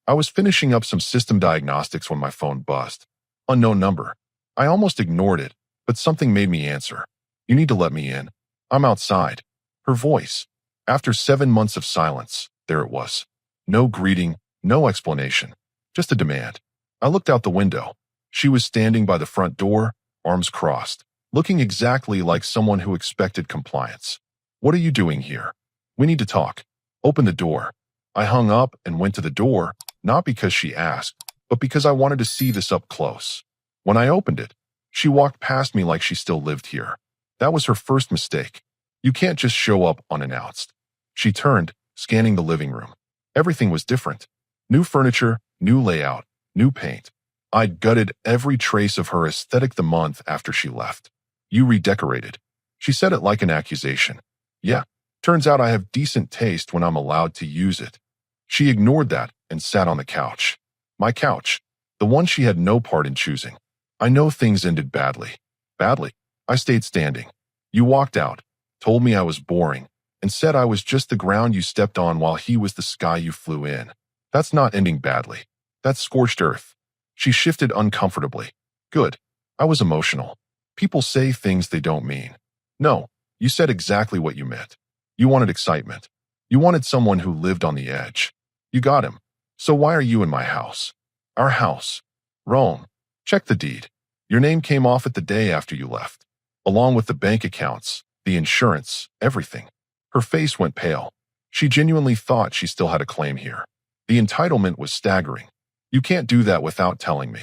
I was finishing up some system diagnostics when my phone buzzed. Unknown number. I almost ignored it, but something made me answer. You need to let me in. I'm outside. Her voice. After 7 months of silence, there it was. No greeting, no explanation. Just a demand. I looked out the window. She was standing by the front door, arms crossed, looking exactly like someone who expected compliance. What are you doing here? We need to talk. Open the door. I hung up and went to the door, not because she asked, but because I wanted to see this up close. When I opened it, she walked past me like she still lived here. That was her first mistake. You can't just show up unannounced. She turned, scanning the living room. Everything was different. New furniture, new layout, new paint. I'd gutted every trace of her aesthetic the month after she left. You redecorated. She said it like an accusation. Yeah, turns out I have decent taste when I'm allowed to use it. She ignored that and sat on the couch. My couch. The one she had no part in choosing. I know things ended badly. Badly. I stayed standing. You walked out, told me I was boring, and said I was just the ground you stepped on while he was the sky you flew in. That's not ending badly. That's scorched earth. She shifted uncomfortably. Good. I was emotional. People say things they don't mean. No, you said exactly what you meant. You wanted excitement. You wanted someone who lived on the edge. You got him. So why are you in my house? Our house. Rome. Check the deed. Your name came off it the day after you left, along with the bank accounts, the insurance, everything. Her face went pale. She genuinely thought she still had a claim here. The entitlement was staggering. You can't do that without telling me.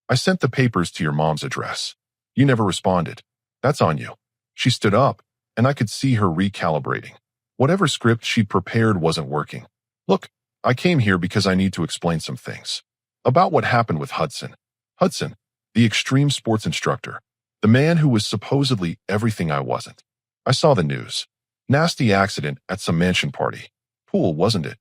I sent the papers to your mom's address. You never responded. That's on you. She stood up, and I could see her recalibrating. Whatever script she'd prepared wasn't working. Look, I came here because I need to explain some things. About what happened with Hudson. Hudson, the extreme sports instructor. The man who was supposedly everything I wasn't. I saw the news. Nasty accident at some mansion party. Pool, wasn't it?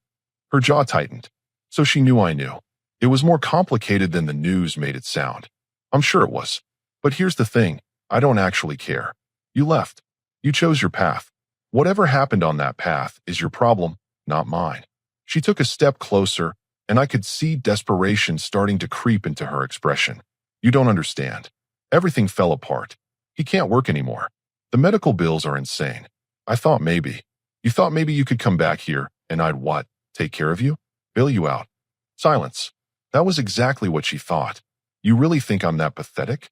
Her jaw tightened. So she knew I knew. It was more complicated than the news made it sound. I'm sure it was. But here's the thing. I don't actually care. You left. You chose your path. Whatever happened on that path is your problem, not mine. She took a step closer, and I could see desperation starting to creep into her expression. You don't understand. Everything fell apart. He can't work anymore. The medical bills are insane. I thought maybe. You thought maybe you could come back here, and I'd what? Take care of you? Bail you out. Silence. That was exactly what she thought. You really think I'm that pathetic?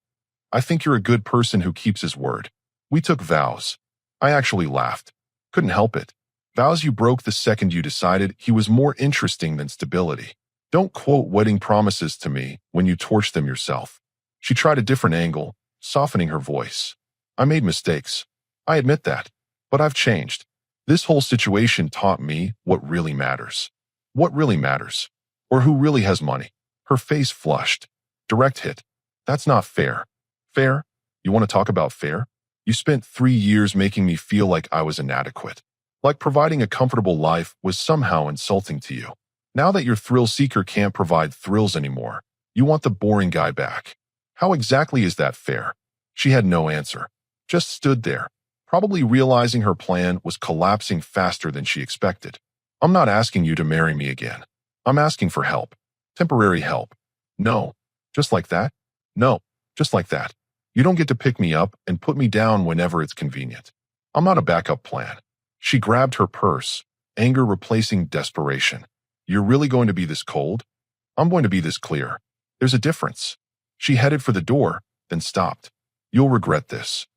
I think you're a good person who keeps his word. We took vows. I actually laughed. Couldn't help it. Vows you broke the second you decided he was more interesting than stability. Don't quote wedding promises to me when you torch them yourself. She tried a different angle, softening her voice. I made mistakes. I admit that. But I've changed. This whole situation taught me what really matters. What really matters. Or who really has money. Her face flushed. Direct hit. That's not fair. Fair? You want to talk about fair? You spent 3 years making me feel like I was inadequate. Like providing a comfortable life was somehow insulting to you. Now that your thrill seeker can't provide thrills anymore, you want the boring guy back. How exactly is that fair? She had no answer. Just stood there, probably realizing her plan was collapsing faster than she expected. I'm not asking you to marry me again. I'm asking for help. Temporary help. No. Just like that? No. Just like that. You don't get to pick me up and put me down whenever it's convenient. I'm not a backup plan. She grabbed her purse, anger replacing desperation. You're really going to be this cold? I'm going to be this clear. There's a difference. She headed for the door, then stopped. You'll regret this.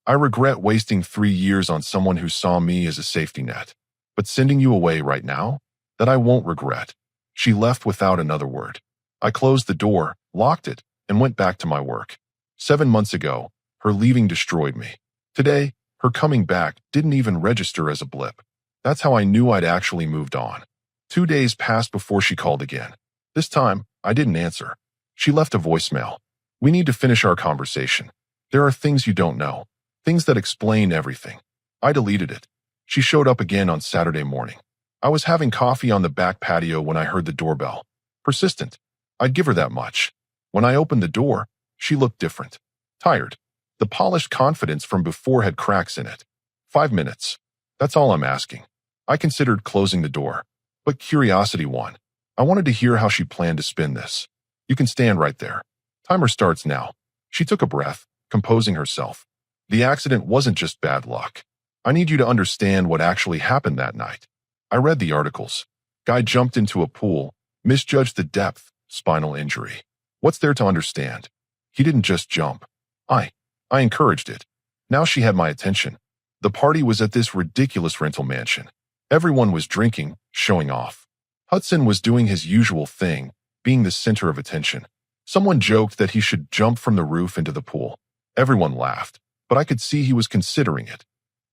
I regret wasting 3 years on someone who saw me as a safety net. But sending you away right now? That I won't regret. She left without another word. I closed the door, locked it, and went back to my work. 7 months ago, her leaving destroyed me. Today, her coming back didn't even register as a blip. That's how I knew I'd actually moved on. 2 days passed before she called again. This time, I didn't answer. She left a voicemail. We need to finish our conversation. There are things you don't know. Things that explain everything. I deleted it. She showed up again on Saturday morning. I was having coffee on the back patio when I heard the doorbell. Persistent. I'd give her that much. When I opened the door, she looked different. Tired. The polished confidence from before had cracks in it. 5 minutes. That's all I'm asking. I considered closing the door, but curiosity won. I wanted to hear how she planned to spin this. You can stand right there. Timer starts now. She took a breath, composing herself. The accident wasn't just bad luck. I need you to understand what actually happened that night. I read the articles. Guy jumped into a pool, misjudged the depth, spinal injury. What's there to understand? He didn't just jump. I encouraged it. Now she had my attention. The party was at this ridiculous rental mansion. Everyone was drinking, showing off. Hudson was doing his usual thing, being the center of attention. Someone joked that he should jump from the roof into the pool. Everyone laughed, but I could see he was considering it.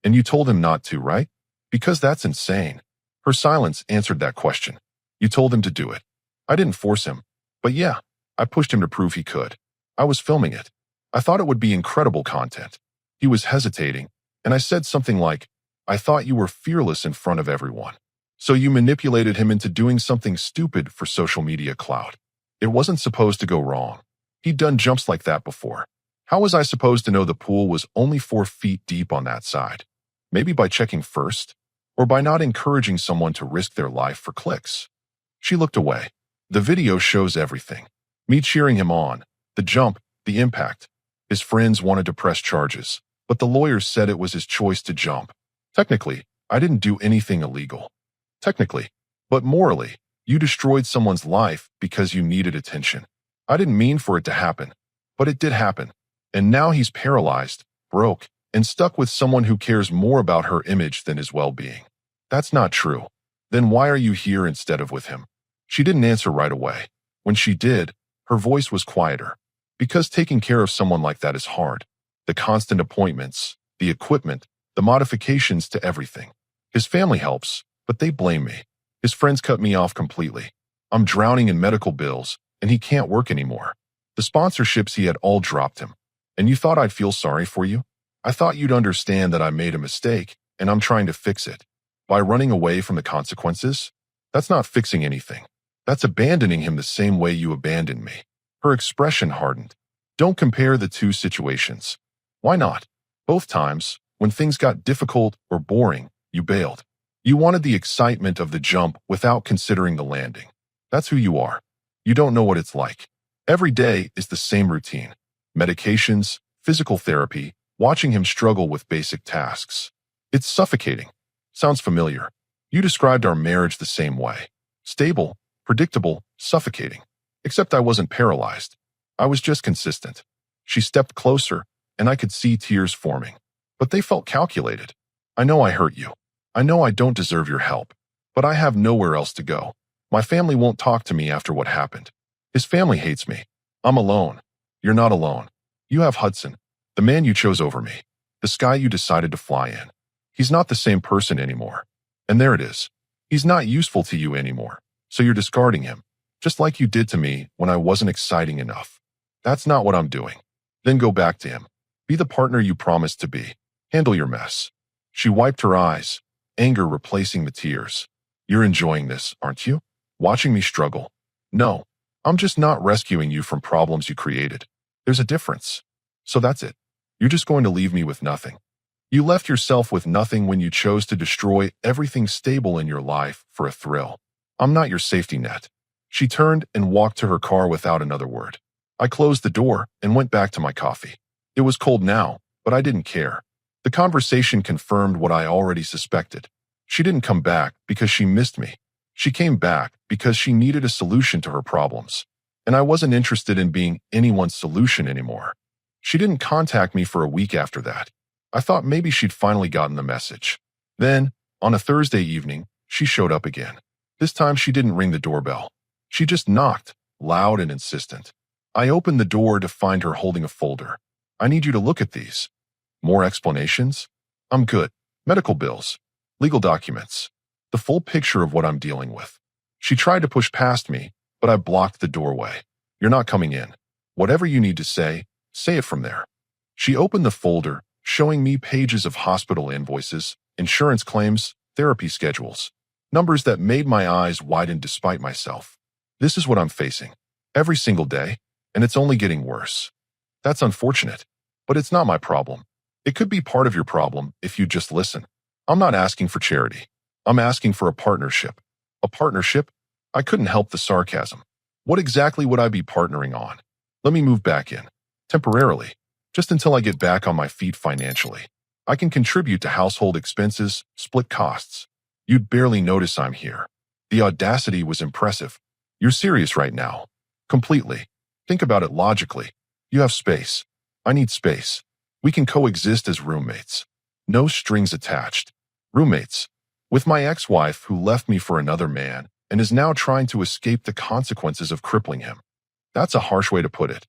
And you told him not to, right? Because that's insane. Her silence answered that question. You told him to do it. I didn't force him. But yeah, I pushed him to prove he could. I was filming it. I thought it would be incredible content. He was hesitating, and I said something like, I thought you were fearless in front of everyone. So you manipulated him into doing something stupid for social media clout. It wasn't supposed to go wrong. He'd done jumps like that before. How was I supposed to know the pool was only 4 feet deep on that side? Maybe by checking first? Or by not encouraging someone to risk their life for clicks? She looked away. The video shows everything. Me cheering him on. The jump, the impact. His friends wanted to press charges, but the lawyers said it was his choice to jump. Technically, I didn't do anything illegal. Technically. But morally, you destroyed someone's life because you needed attention. I didn't mean for it to happen, but it did happen. And now he's paralyzed, broke, and stuck with someone who cares more about her image than his well-being. That's not true. Then why are you here instead of with him? She didn't answer right away. When she did, her voice was quieter. Because taking care of someone like that is hard. The constant appointments, the equipment, the modifications to everything. His family helps, but they blame me. His friends cut me off completely. I'm drowning in medical bills, and he can't work anymore. The sponsorships he had all dropped him. And you thought I'd feel sorry for you? I thought you'd understand that I made a mistake, and I'm trying to fix it. By running away from the consequences? That's not fixing anything. That's abandoning him the same way you abandoned me. Her expression hardened. Don't compare the two situations. Why not? Both times, when things got difficult or boring, you bailed. You wanted the excitement of the jump without considering the landing. That's who you are. You don't know what it's like. Every day is the same routine. Medications, physical therapy, watching him struggle with basic tasks. It's suffocating. Sounds familiar. You described our marriage the same way. Stable, predictable, suffocating. Except I wasn't paralyzed. I was just consistent. She stepped closer, and I could see tears forming. But they felt calculated. I know I hurt you. I know I don't deserve your help. But I have nowhere else to go. My family won't talk to me after what happened. His family hates me. I'm alone. You're not alone. You have Hudson, the man you chose over me, the sky you decided to fly in. He's not the same person anymore. And there it is. He's not useful to you anymore, so you're discarding him. Just like you did to me when I wasn't exciting enough. That's not what I'm doing. Then go back to him. Be the partner you promised to be. Handle your mess. She wiped her eyes, anger replacing the tears. You're enjoying this, aren't you? Watching me struggle. No, I'm just not rescuing you from problems you created. There's a difference. So that's it. You're just going to leave me with nothing. You left yourself with nothing when you chose to destroy everything stable in your life for a thrill. I'm not your safety net. She turned and walked to her car without another word. I closed the door and went back to my coffee. It was cold now, but I didn't care. The conversation confirmed what I already suspected. She didn't come back because she missed me. She came back because she needed a solution to her problems. And I wasn't interested in being anyone's solution anymore. She didn't contact me for a week after that. I thought maybe she'd finally gotten the message. Then, on a Thursday evening, she showed up again. This time she didn't ring the doorbell. She just knocked, loud and insistent. I opened the door to find her holding a folder. I need you to look at these. More explanations? I'm good. Medical bills. Legal documents. The full picture of what I'm dealing with. She tried to push past me, but I blocked the doorway. You're not coming in. Whatever you need to say it from there. She opened the folder, showing me pages of hospital invoices, insurance claims, therapy schedules. Numbers that made my eyes widen despite myself. This is what I'm facing. Every single day, and it's only getting worse. That's unfortunate, but it's not my problem. It could be part of your problem if you just listen. I'm not asking for charity. I'm asking for a partnership. A partnership? I couldn't help the sarcasm. What exactly would I be partnering on? Let me move back in. Temporarily. Just until I get back on my feet financially. I can contribute to household expenses, split costs. You'd barely notice I'm here. The audacity was impressive. You're serious right now. Completely. Think about it logically. You have space. I need space. We can coexist as roommates. No strings attached. Roommates. With my ex-wife who left me for another man and is now trying to escape the consequences of crippling him. That's a harsh way to put it.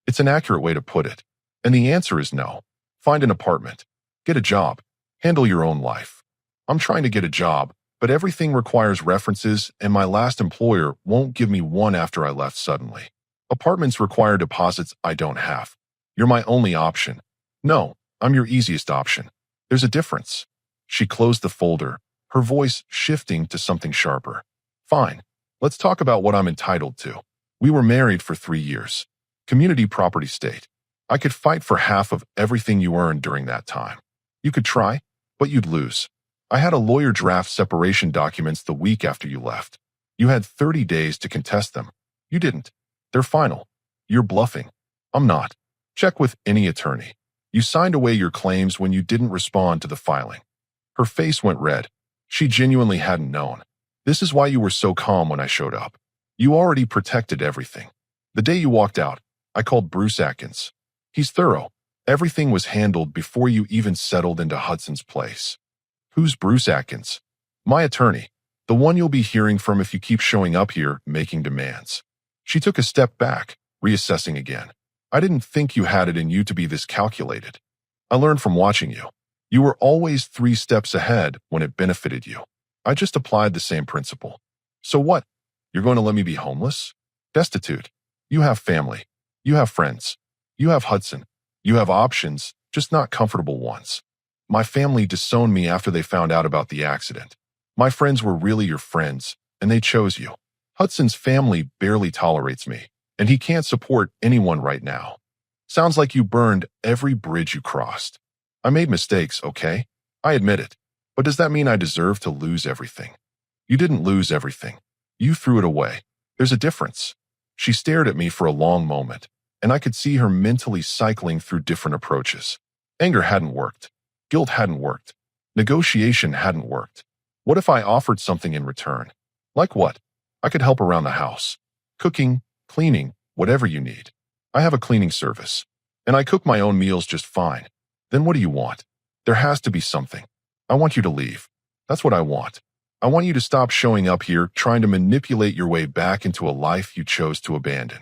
It's an accurate way to put it. And the answer is no. Find an apartment. Get a job. Handle your own life. I'm trying to get a job, but everything requires references and my last employer won't give me one after I left suddenly. Apartments require deposits I don't have. You're my only option. No, I'm your easiest option. There's a difference. She closed the folder, her voice shifting to something sharper. Fine. Let's talk about what I'm entitled to. We were married for 3 years. Community property state. I could fight for half of everything you earned during that time. You could try, but you'd lose. I had a lawyer draft separation documents the week after you left. You had 30 days to contest them. You didn't. They're final. You're bluffing. I'm not. Check with any attorney. You signed away your claims when you didn't respond to the filing. Her face went red. She genuinely hadn't known. This is why you were so calm when I showed up. You already protected everything. The day you walked out, I called Bruce Atkins. He's thorough. Everything was handled before you even settled into Hudson's place. Who's Bruce Atkins? My attorney. The one you'll be hearing from if you keep showing up here making demands. She took a step back, reassessing again. I didn't think you had it in you to be this calculated. I learned from watching you. You were always 3 steps ahead when it benefited you. I just applied the same principle. So what? You're going to let me be homeless? Destitute. You have family. You have friends. You have Hudson. You have options, just not comfortable ones. My family disowned me after they found out about the accident. My friends were really your friends, and they chose you. Hudson's family barely tolerates me, and he can't support anyone right now. Sounds like you burned every bridge you crossed. I made mistakes, okay? I admit it. But does that mean I deserve to lose everything? You didn't lose everything. You threw it away. There's a difference. She stared at me for a long moment, and I could see her mentally cycling through different approaches. Anger hadn't worked. Guilt hadn't worked. Negotiation hadn't worked. What if I offered something in return? Like what? I could help around the house. Cooking, cleaning, whatever you need. I have a cleaning service, and I cook my own meals just fine. Then what do you want? There has to be something. I want you to leave. That's what I want. I want you to stop showing up here trying to manipulate your way back into a life you chose to abandon.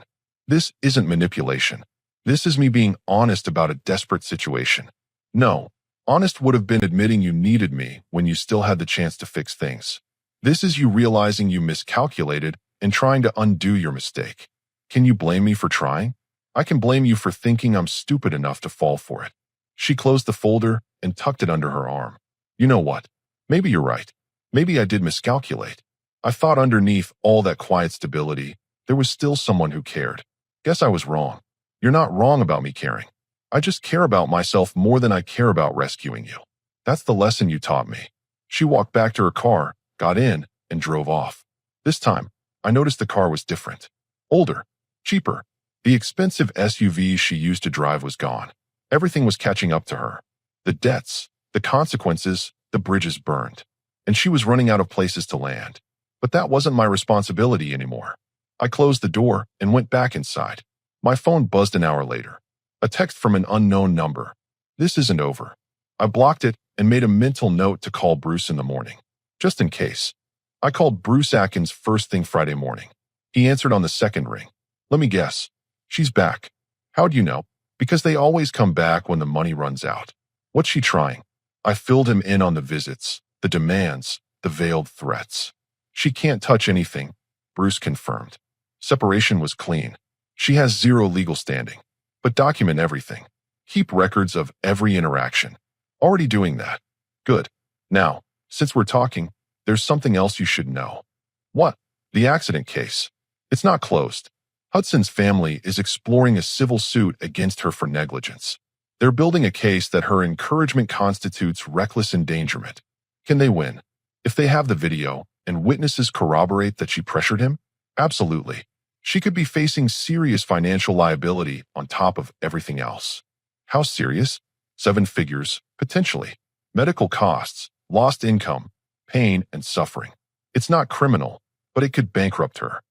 This isn't manipulation. This is me being honest about a desperate situation. No, honest would have been admitting you needed me when you still had the chance to fix things. This is you realizing you miscalculated and trying to undo your mistake. Can you blame me for trying? I can blame you for thinking I'm stupid enough to fall for it. She closed the folder and tucked it under her arm. You know what? Maybe you're right. Maybe I did miscalculate. I thought underneath all that quiet stability, there was still someone who cared. Guess I was wrong. You're not wrong about me caring. I just care about myself more than I care about rescuing you. That's the lesson you taught me. She walked back to her car, got in, and drove off. This time, I noticed the car was different. Older. Cheaper. The expensive SUV she used to drive was gone. Everything was catching up to her. The debts, the consequences, the bridges burned. And she was running out of places to land. But that wasn't my responsibility anymore. I closed the door and went back inside. My phone buzzed an hour later. A text from an unknown number. This isn't over. I blocked it and made a mental note to call Bruce in the morning. Just in case. I called Bruce Atkins first thing Friday morning. He answered on the second ring. Let me guess. She's back. How'd you know? Because they always come back when the money runs out. What's she trying? I filled him in on the visits, the demands, the veiled threats. She can't touch anything, Bruce confirmed. Separation was clean. She has 0 legal standing. But document everything. Keep records of every interaction. Already doing that. Good. Now, since we're talking, there's something else you should know. What? The accident case. It's not closed. Hudson's family is exploring a civil suit against her for negligence. They're building a case that her encouragement constitutes reckless endangerment. Can they win? If they have the video, and witnesses corroborate that she pressured him? Absolutely. She could be facing serious financial liability on top of everything else. How serious? 7 figures, potentially. Medical costs, lost income, pain, and suffering. It's not criminal, but it could bankrupt her.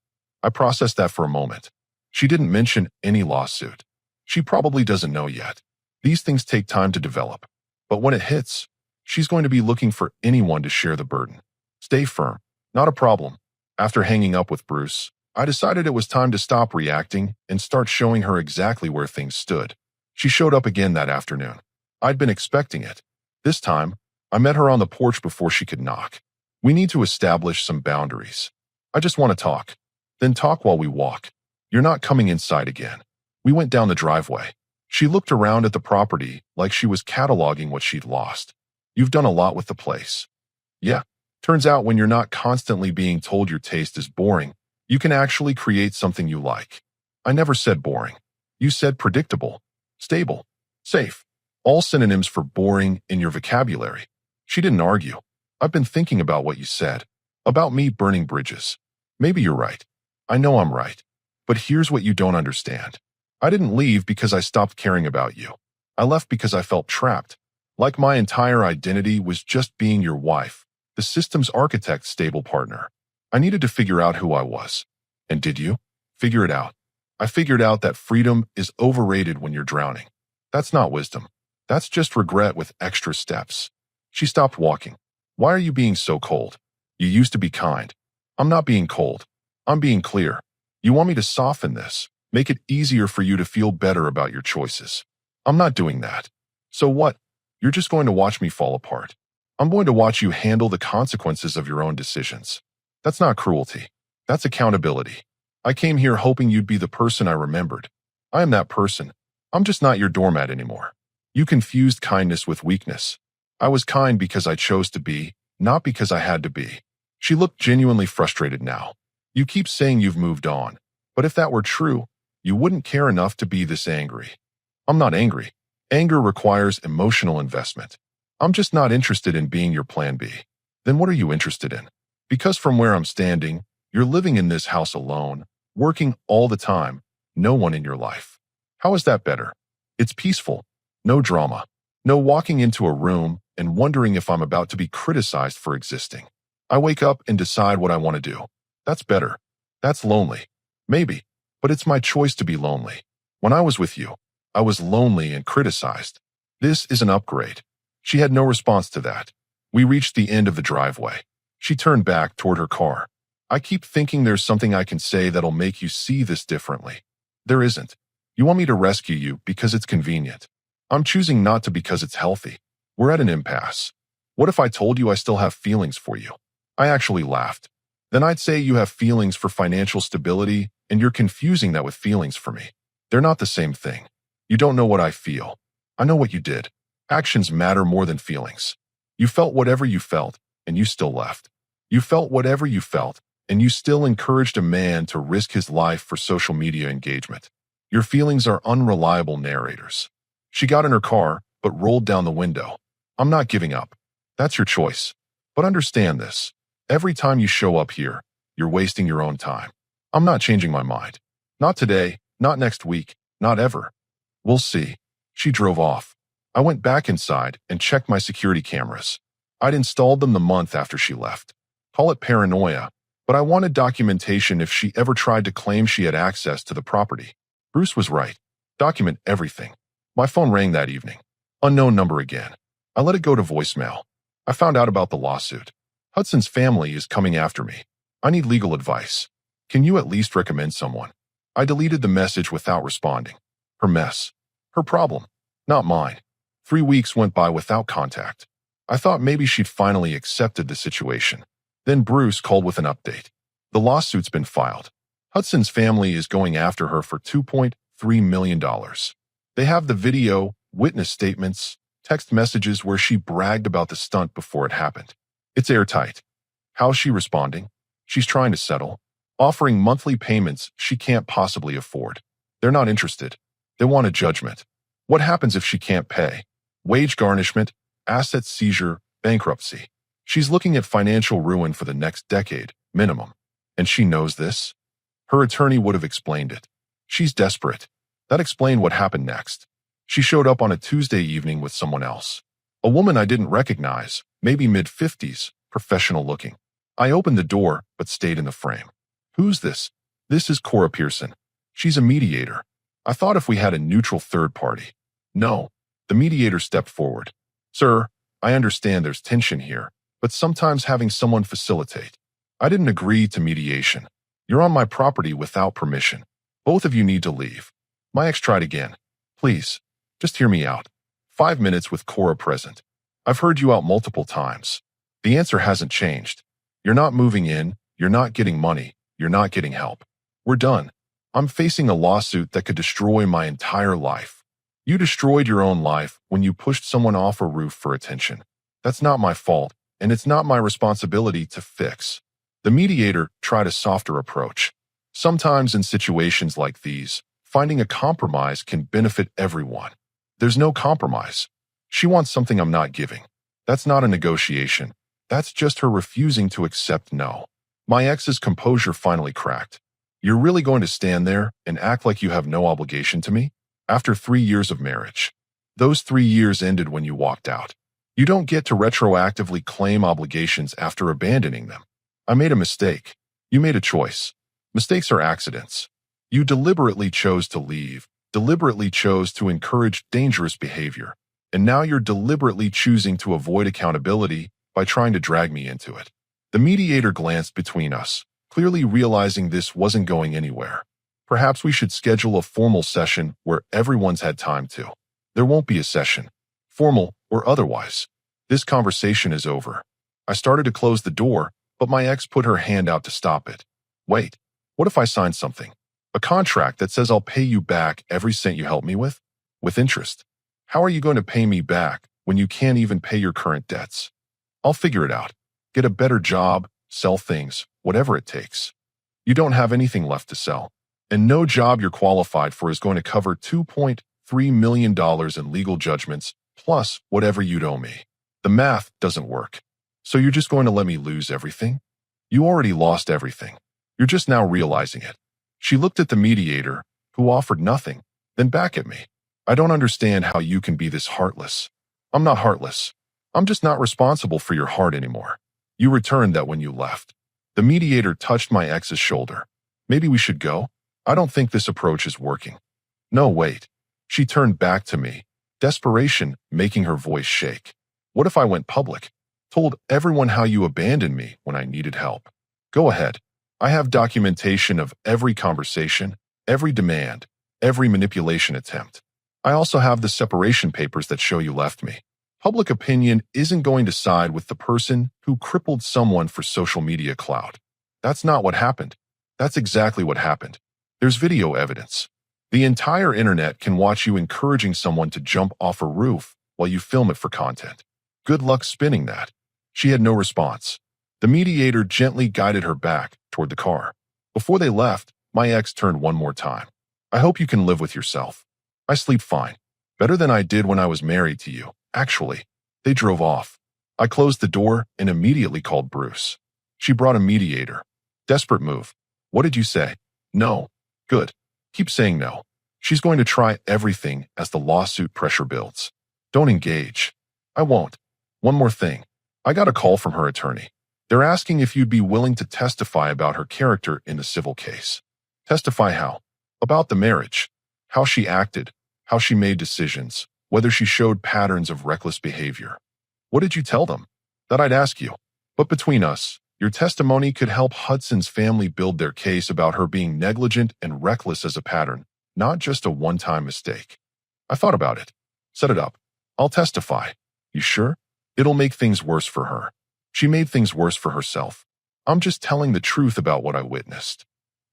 I processed that for a moment. She didn't mention any lawsuit. She probably doesn't know yet. These things take time to develop. But when it hits, she's going to be looking for anyone to share the burden. Stay firm. Not a problem. After hanging up with Bruce, I decided it was time to stop reacting and start showing her exactly where things stood. She showed up again that afternoon. I'd been expecting it. This time, I met her on the porch before she could knock. We need to establish some boundaries. I just want to talk. Then talk while we walk. You're not coming inside again. We went down the driveway. She looked around at the property like she was cataloging what she'd lost. You've done a lot with the place. Yeah. Turns out when you're not constantly being told your taste is boring, you can actually create something you like. I never said boring. You said predictable, stable, safe. All synonyms for boring in your vocabulary. She didn't argue. I've been thinking about what you said. About me burning bridges. Maybe you're right. I know I'm right. But here's what you don't understand. I didn't leave because I stopped caring about you. I left because I felt trapped. Like my entire identity was just being your wife, the system's architect, stable partner. I needed to figure out who I was. And did you? Figure it out. I figured out that freedom is overrated when you're drowning. That's not wisdom. That's just regret with extra steps. She stopped walking. Why are you being so cold? You used to be kind. I'm not being cold. I'm being clear. You want me to soften this, make it easier for you to feel better about your choices. I'm not doing that. So what? You're just going to watch me fall apart. I'm going to watch you handle the consequences of your own decisions. That's not cruelty. That's accountability. I came here hoping you'd be the person I remembered. I am that person. I'm just not your doormat anymore. You confused kindness with weakness. I was kind because I chose to be, not because I had to be. She looked genuinely frustrated now. You keep saying you've moved on, but if that were true, you wouldn't care enough to be this angry. I'm not angry. Anger requires emotional investment. I'm just not interested in being your plan B. Then what are you interested in? Because from where I'm standing, you're living in this house alone, working all the time, no one in your life. How is that better? It's peaceful. No drama. No walking into a room and wondering if I'm about to be criticized for existing. I wake up and decide what I want to do. That's better. That's lonely. Maybe. But it's my choice to be lonely. When I was with you, I was lonely and criticized. This is an upgrade. She had no response to that. We reached the end of the driveway. She turned back toward her car. I keep thinking there's something I can say that'll make you see this differently. There isn't. You want me to rescue you because it's convenient. I'm choosing not to because it's healthy. We're at an impasse. What if I told you I still have feelings for you? I actually laughed. Then I'd say you have feelings for financial stability and you're confusing that with feelings for me. They're not the same thing. You don't know what I feel. I know what you did. Actions matter more than feelings. You felt whatever you felt, and you still left. You felt whatever you felt, and you still encouraged a man to risk his life for social media engagement. Your feelings are unreliable narrators. She got in her car, but rolled down the window. I'm not giving up. That's your choice. But understand this. Every time you show up here, you're wasting your own time. I'm not changing my mind. Not today, not next week, not ever. We'll see. She drove off. I went back inside and checked my security cameras. I'd installed them the month after she left. Call it paranoia, but I wanted documentation if she ever tried to claim she had access to the property. Bruce was right. Document everything. My phone rang that evening. Unknown number again. I let it go to voicemail. I found out about the lawsuit. Hudson's family is coming after me. I need legal advice. Can you at least recommend someone? I deleted the message without responding. Her mess. Her problem. Not mine. 3 weeks went by without contact. I thought maybe she'd finally accepted the situation. Then Bruce called with an update. The lawsuit's been filed. Hudson's family is going after her for $2.3 million. They have the video, witness statements, text messages where she bragged about the stunt before it happened. It's airtight. How's she responding? She's trying to settle, offering monthly payments she can't possibly afford. They're not interested. They want a judgment. What happens if she can't pay? Wage garnishment, asset seizure, bankruptcy. She's looking at financial ruin for the next decade, minimum. And she knows this? Her attorney would have explained it. She's desperate. That explained what happened next. She showed up on a Tuesday evening with someone else. A woman I didn't recognize, maybe mid-50s, professional looking. I opened the door, but stayed in the frame. Who's this? This is Cora Pearson. She's a mediator. I thought if we had a neutral third party. No. The mediator stepped forward. Sir, I understand there's tension here, but sometimes having someone facilitate. I didn't agree to mediation. You're on my property without permission. Both of you need to leave. My ex tried again. Please, just hear me out. 5 minutes with Cora present. I've heard you out multiple times. The answer hasn't changed. You're not moving in, you're not getting money, you're not getting help. We're done. I'm facing a lawsuit that could destroy my entire life. You destroyed your own life when you pushed someone off a roof for attention. That's not my fault, and it's not my responsibility to fix. The mediator tried a softer approach. Sometimes in situations like these, finding a compromise can benefit everyone. There's no compromise. She wants something I'm not giving. That's not a negotiation. That's just her refusing to accept no. My ex's composure finally cracked. You're really going to stand there and act like you have no obligation to me? After 3 years of marriage. Those 3 years ended when you walked out. You don't get to retroactively claim obligations after abandoning them. I made a mistake. You made a choice. Mistakes are accidents. You deliberately chose to leave, deliberately chose to encourage dangerous behavior, and now you're deliberately choosing to avoid accountability by trying to drag me into it. The mediator glanced between us, clearly realizing this wasn't going anywhere. Perhaps we should schedule a formal session where everyone's had time to. There won't be a session, formal or otherwise. This conversation is over. I started to close the door, but my ex put her hand out to stop it. Wait, what if I sign something? A contract that says I'll pay you back every cent you help me with interest. How are you going to pay me back when you can't even pay your current debts? I'll figure it out. Get a better job, sell things, whatever it takes. You don't have anything left to sell. And no job you're qualified for is going to cover $2.3 million in legal judgments, plus whatever you'd owe me. The math doesn't work. So you're just going to let me lose everything? You already lost everything. You're just now realizing it. She looked at the mediator, who offered nothing, then back at me. I don't understand how you can be this heartless. I'm not heartless. I'm just not responsible for your heart anymore. You returned that when you left. The mediator touched my ex's shoulder. Maybe we should go? I don't think this approach is working. No, wait. She turned back to me, desperation making her voice shake. What if I went public? Told everyone how you abandoned me when I needed help. Go ahead. I have documentation of every conversation, every demand, every manipulation attempt. I also have the separation papers that show you left me. Public opinion isn't going to side with the person who crippled someone for social media clout. That's not what happened. That's exactly what happened. There's video evidence. The entire internet can watch you encouraging someone to jump off a roof while you film it for content. Good luck spinning that. She had no response. The mediator gently guided her back toward the car. Before they left, my ex turned one more time. I hope you can live with yourself. I sleep fine. Better than I did when I was married to you, actually. They drove off. I closed the door and immediately called Bruce. She brought a mediator. Desperate move. What did you say? No. Good. Keep saying no. She's going to try everything as the lawsuit pressure builds. Don't engage. I won't. One more thing. I got a call from her attorney. They're asking if you'd be willing to testify about her character in the civil case. Testify how? About the marriage. How she acted, how she made decisions, whether she showed patterns of reckless behavior. What did you tell them? That I'd ask you. But between us, your testimony could help Hudson's family build their case about her being negligent and reckless as a pattern, not just a one-time mistake. I thought about it. Set it up. I'll testify. You sure? It'll make things worse for her. She made things worse for herself. I'm just telling the truth about what I witnessed.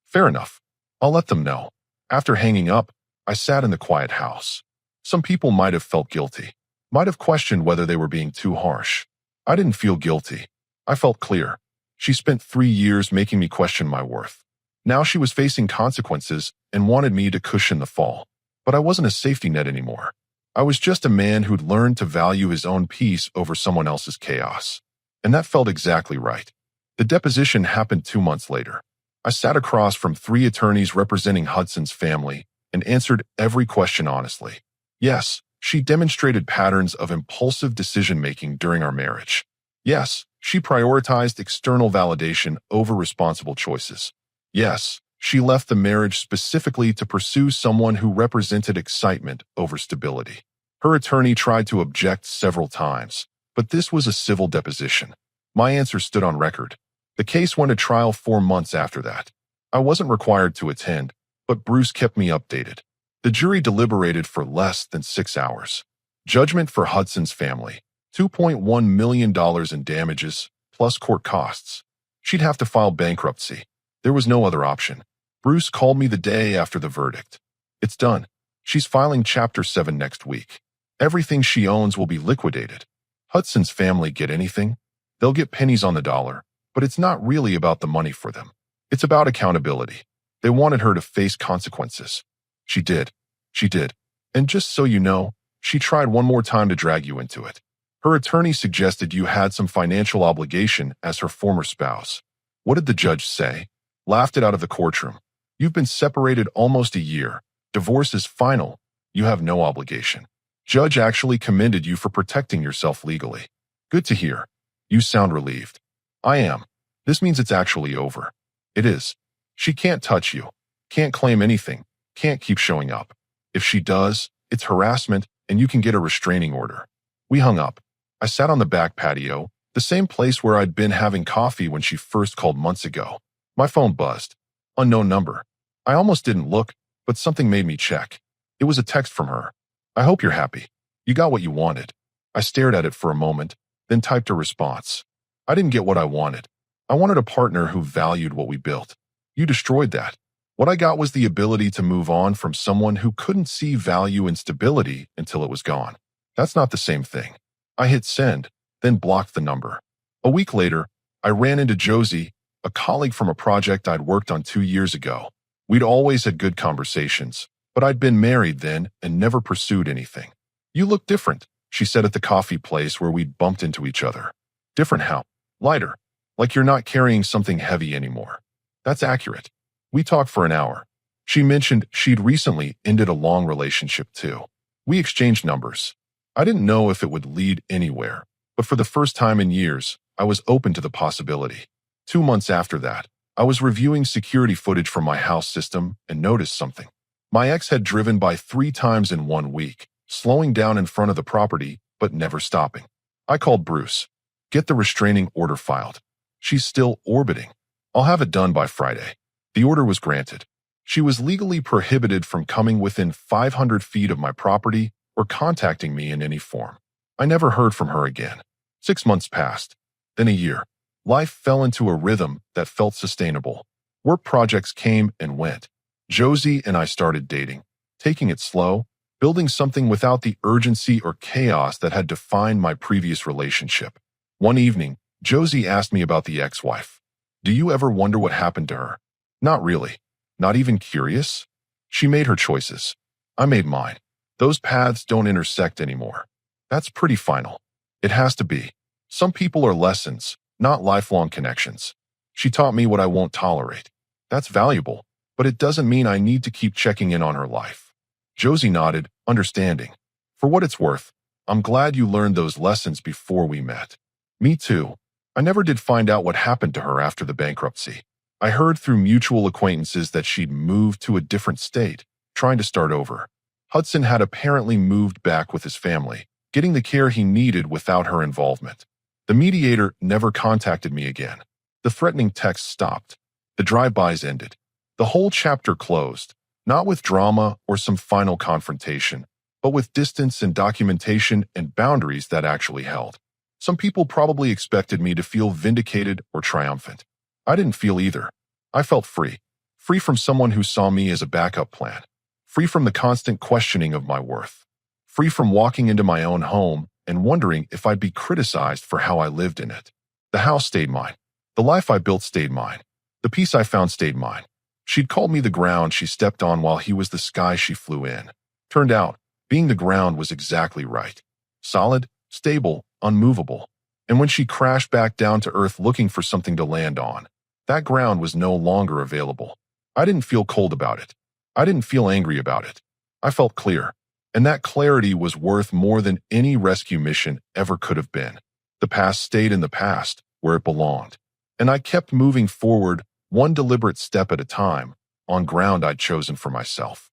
Fair enough. I'll let them know. After hanging up, I sat in the quiet house. Some people might have felt guilty, might have questioned whether they were being too harsh. I didn't feel guilty. I felt clear. She spent 3 years making me question my worth. Now she was facing consequences and wanted me to cushion the fall. But I wasn't a safety net anymore. I was just a man who'd learned to value his own peace over someone else's chaos. And that felt exactly right. The deposition happened 2 months later. I sat across from 3 attorneys representing Hudson's family and answered every question honestly. Yes, she demonstrated patterns of impulsive decision-making during our marriage. Yes, she prioritized external validation over responsible choices. Yes, she left the marriage specifically to pursue someone who represented excitement over stability. Her attorney tried to object several times, but this was a civil deposition. My answer stood on record. The case went to trial 4 months after that. I wasn't required to attend, but Bruce kept me updated. The jury deliberated for less than 6 hours. Judgment for Hudson's family: $2.1 million in damages, plus court costs. She'd have to file bankruptcy. There was no other option. Bruce called me the day after the verdict. It's done. She's filing Chapter 7 next week. Everything she owns will be liquidated. Hudson's family get anything? They'll get pennies on the dollar, but it's not really about the money for them. It's about accountability. They wanted her to face consequences. She did. She did. And just so you know, she tried one more time to drag you into it. Her attorney suggested you had some financial obligation as her former spouse. What did the judge say? Laughed it out of the courtroom. You've been separated almost a year. Divorce is final. You have no obligation. Judge actually commended you for protecting yourself legally. Good to hear. You sound relieved. I am. This means it's actually over. It is. She can't touch you. Can't claim anything. Can't keep showing up. If she does, it's harassment and you can get a restraining order. We hung up. I sat on the back patio, the same place where I'd been having coffee when she first called months ago. My phone buzzed. Unknown number. I almost didn't look, but something made me check. It was a text from her. I hope you're happy. You got what you wanted. I stared at it for a moment, then typed a response. I didn't get what I wanted. I wanted a partner who valued what we built. You destroyed that. What I got was the ability to move on from someone who couldn't see value in stability until it was gone. That's not the same thing. I hit send, then blocked the number. A week later, I ran into Josie, a colleague from a project I'd worked on 2 years ago. We'd always had good conversations, but I'd been married then and never pursued anything. You look different, she said at the coffee place where we'd bumped into each other. Different how? Lighter. Like you're not carrying something heavy anymore. That's accurate. We talked for an hour. She mentioned she'd recently ended a long relationship too. We exchanged numbers. I didn't know if it would lead anywhere, but for the first time in years, I was open to the possibility. 2 months after that, I was reviewing security footage from my house system and noticed something. My ex had driven by 3 times in 1 week, slowing down in front of the property, but never stopping. I called Bruce. Get the restraining order filed. She's still orbiting. I'll have it done by Friday. The order was granted. She was legally prohibited from coming within 500 feet of my property or contacting me in any form. I never heard from her again. 6 months passed, then a year. Life fell into a rhythm that felt sustainable. Work projects came and went. Josie and I started dating, taking it slow, building something without the urgency or chaos that had defined my previous relationship. One evening, Josie asked me about the ex-wife. Do you ever wonder what happened to her? Not really. Not even curious? She made her choices. I made mine. Those paths don't intersect anymore. That's pretty final. It has to be. Some people are lessons, not lifelong connections. She taught me what I won't tolerate. That's valuable, but it doesn't mean I need to keep checking in on her life. Josie nodded, understanding. For what it's worth, I'm glad you learned those lessons before we met. Me too. I never did find out what happened to her after the bankruptcy. I heard through mutual acquaintances that she'd moved to a different state, trying to start over. Hudson had apparently moved back with his family, getting the care he needed without her involvement. The mediator never contacted me again. The threatening texts stopped. The drive-bys ended. The whole chapter closed, not with drama or some final confrontation, but with distance and documentation and boundaries that actually held. Some people probably expected me to feel vindicated or triumphant. I didn't feel either. I felt free. Free from someone who saw me as a backup plan. Free from the constant questioning of my worth. Free from walking into my own home and wondering if I'd be criticized for how I lived in it. The house stayed mine. The life I built stayed mine. The peace I found stayed mine. She'd called me the ground she stepped on while he was the sky she flew in. Turned out, being the ground was exactly right. Solid, stable, unmovable. And when she crashed back down to earth looking for something to land on, that ground was no longer available. I didn't feel cold about it. I didn't feel angry about it. I felt clear. And that clarity was worth more than any rescue mission ever could have been. The past stayed in the past, where it belonged. And I kept moving forward, one deliberate step at a time, on ground I'd chosen for myself.